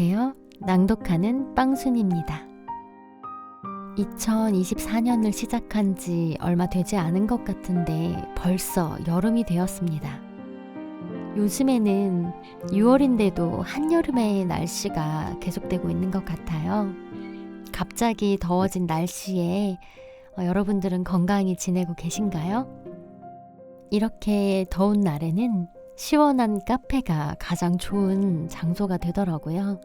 안녕하세요. 낭독하는 빵순입니다. 2024년을 시작한 지 얼마 되지 않은 것 같은데 벌써 여름이 되었습니다. 요즘에는 6월인데도 한여름의 날씨가 계속되고 있는 것 같아요. 갑자기 더워진 날씨에 여러분들은 건강히 지내고 계신가요? 이렇게 더운 날에는 시원한 카페가 가장 좋은 장소가 되더라고요.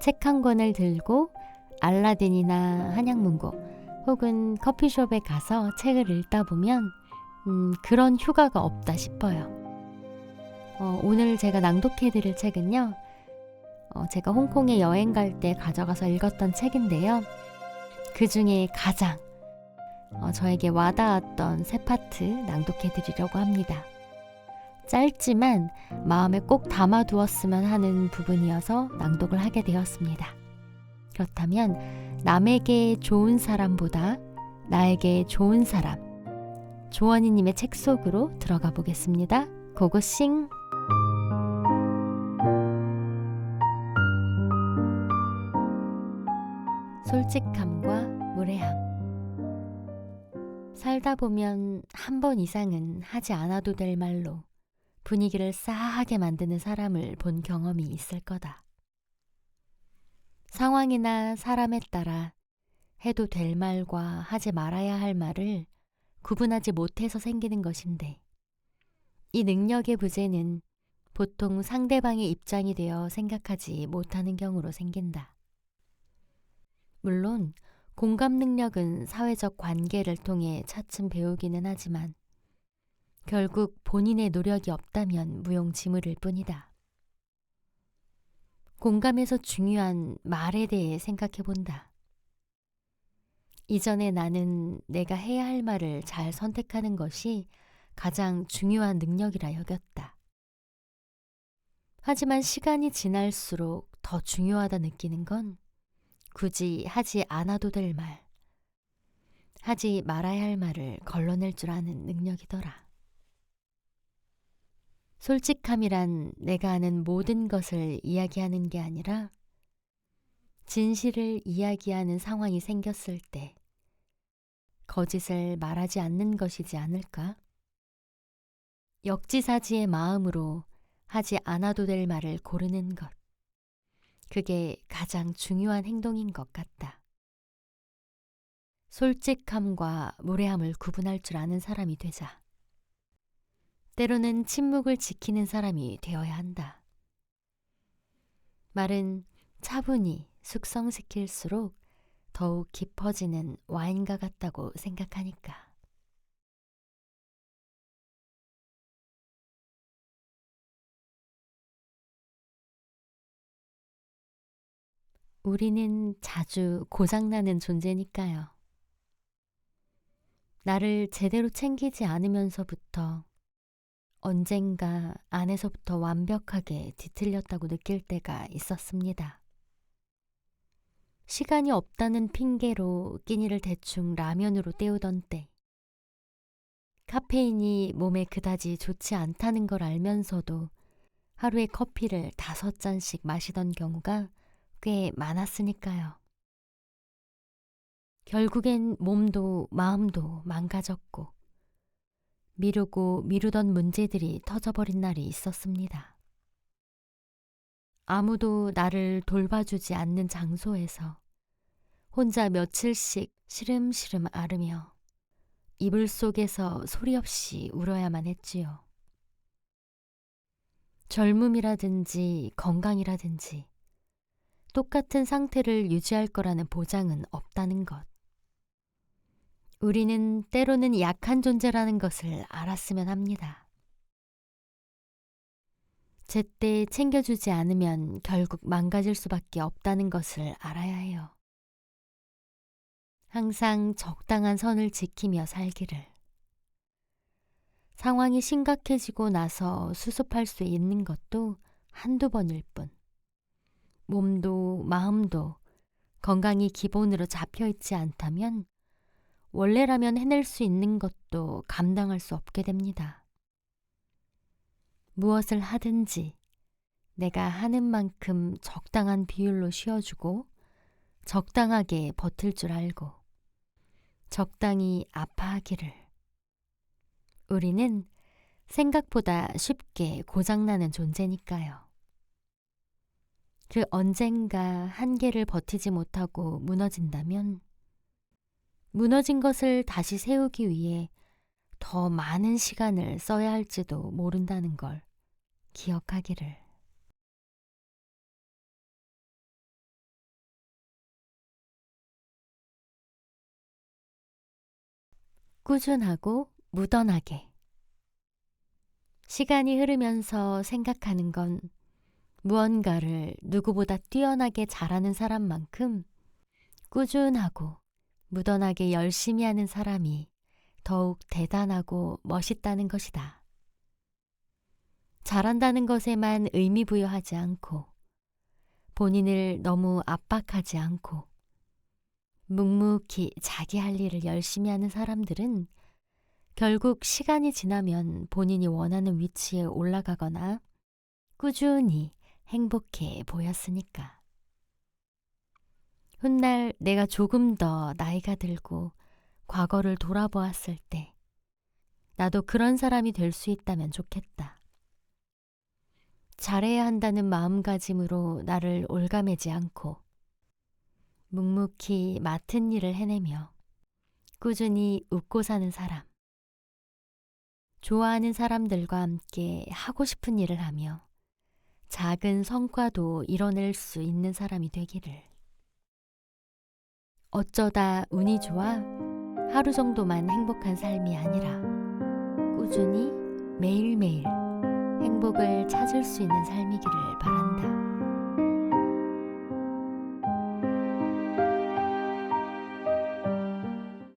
책 한 권을 들고 알라딘이나 한양문고 혹은 커피숍에 가서 책을 읽다 보면 그런 휴가가 없다 싶어요. 오늘 제가 낭독해드릴 책은요. 제가 홍콩에 여행 갈 때 가져가서 읽었던 책인데요. 그 중에 가장 저에게 와닿았던 세 파트 낭독해드리려고 합니다. 짧지만 마음에 꼭 담아두었으면 하는 부분이어서 낭독을 하게 되었습니다. 그렇다면 남에게 좋은 사람보다 나에게 좋은 사람, 조원희님의 책 속으로 들어가 보겠습니다. 고고싱! 솔직함과 무례함. 살다 보면 한 번 이상은 하지 않아도 될 말로 분위기를 싸하게 만드는 사람을 본 경험이 있을 거다. 상황이나 사람에 따라 해도 될 말과 하지 말아야 할 말을 구분하지 못해서 생기는 것인데, 이 능력의 부재는 보통 상대방의 입장이 되어 생각하지 못하는 경우로 생긴다. 물론 공감 능력은 사회적 관계를 통해 차츰 배우기는 하지만 결국 본인의 노력이 없다면 무용지물일 뿐이다. 공감에서 중요한 말에 대해 생각해 본다. 이전에 나는 내가 해야 할 말을 잘 선택하는 것이 가장 중요한 능력이라 여겼다. 하지만 시간이 지날수록 더 중요하다 느끼는 건 굳이 하지 않아도 될 말, 하지 말아야 할 말을 걸러낼 줄 아는 능력이더라. 솔직함이란 내가 아는 모든 것을 이야기하는 게 아니라 진실을 이야기하는 상황이 생겼을 때 거짓을 말하지 않는 것이지 않을까? 역지사지의 마음으로 하지 않아도 될 말을 고르는 것. 그게 가장 중요한 행동인 것 같다. 솔직함과 무례함을 구분할 줄 아는 사람이 되자. 때로는 침묵을 지키는 사람이 되어야 한다. 말은 차분히 숙성시킬수록 더욱 깊어지는 와인과 같다고 생각하니까. 우리는 자주 고장나는 존재니까요. 나를 제대로 챙기지 않으면서부터 언젠가 안에서부터 완벽하게 뒤틀렸다고 느낄 때가 있었습니다. 시간이 없다는 핑계로 끼니를 대충 라면으로 때우던 때, 카페인이 몸에 그다지 좋지 않다는 걸 알면서도 하루에 커피를 5잔씩 마시던 경우가 꽤 많았으니까요. 결국엔 몸도 마음도 망가졌고 미루고 미루던 문제들이 터져버린 날이 있었습니다. 아무도 나를 돌봐주지 않는 장소에서 혼자 며칠씩 시름시름 앓으며 이불 속에서 소리 없이 울어야만 했지요. 젊음이라든지 건강이라든지 똑같은 상태를 유지할 거라는 보장은 없다는 것. 우리는 때로는 약한 존재라는 것을 알았으면 합니다. 제때 챙겨주지 않으면 결국 망가질 수밖에 없다는 것을 알아야 해요. 항상 적당한 선을 지키며 살기를. 상황이 심각해지고 나서 수습할 수 있는 것도 한두 번일 뿐. 몸도 마음도 건강이 기본으로 잡혀있지 않다면 원래라면 해낼 수 있는 것도 감당할 수 없게 됩니다. 무엇을 하든지 내가 하는 만큼 적당한 비율로 쉬어주고 적당하게 버틸 줄 알고 적당히 아파하기를. 우리는 생각보다 쉽게 고장나는 존재니까요. 그 언젠가 한계를 버티지 못하고 무너진다면 무너진 것을 다시 세우기 위해 더 많은 시간을 써야 할지도 모른다는 걸 기억하기를. 꾸준하고 무던하게. 시간이 흐르면서 생각하는 건 무언가를 누구보다 뛰어나게 잘하는 사람만큼 꾸준하고 무던하게 열심히 하는 사람이 더욱 대단하고 멋있다는 것이다. 잘한다는 것에만 의미 부여하지 않고 본인을 너무 압박하지 않고 묵묵히 자기 할 일을 열심히 하는 사람들은 결국 시간이 지나면 본인이 원하는 위치에 올라가거나 꾸준히 행복해 보였으니까. 훗날 내가 조금 더 나이가 들고 과거를 돌아보았을 때 나도 그런 사람이 될 수 있다면 좋겠다. 잘해야 한다는 마음가짐으로 나를 올가매지 않고 묵묵히 맡은 일을 해내며 꾸준히 웃고 사는 사람. 좋아하는 사람들과 함께 하고 싶은 일을 하며 작은 성과도 이뤄낼 수 있는 사람이 되기를. 어쩌다 운이 좋아 하루 정도만 행복한 삶이 아니라 꾸준히 매일매일 행복을 찾을 수 있는 삶이기를 바란다.